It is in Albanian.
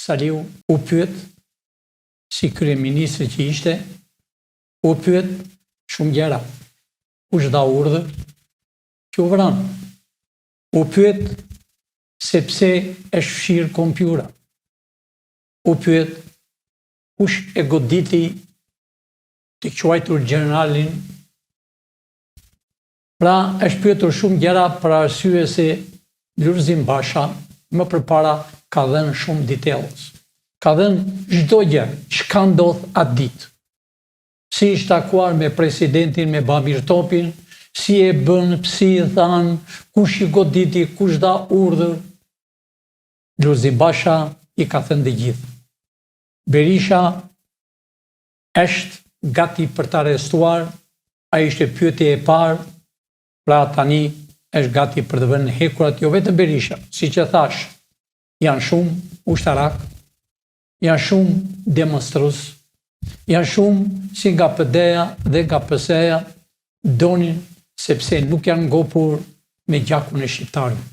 Saliu u pyet, si kryeministri që ishte, u pyet shumë gjëra. Kush dha urdhër që u vran? U pyet sepse është fshirë kompjura. U pyet kush e goditi të quajtur generalin. Pra është pyetur shumë gjëra për arsye se Lulzim Basha më përpara ka dhënë shumë details. Ka dhënë çdo gjë, çka ndodh atë ditë. Si ishte takuar me presidentin, me Bamir Topin, si e bën, si i than, kush i goditi, kush dha urdhër. Lulzim Basha i ka thënë të gjithë. Berisha është gati për të arrestuar, ai ishte pyetja e parë, pra tani është gati për të vënë hekurat, jo vetëm Berisha, siç e thash, janë shumë ushtarak, janë shumë demonstrues, janë shumë si nga PD-ja dhe nga PS-ja, donin sepse nuk janë ngopur me gjakun e shqiptarëve.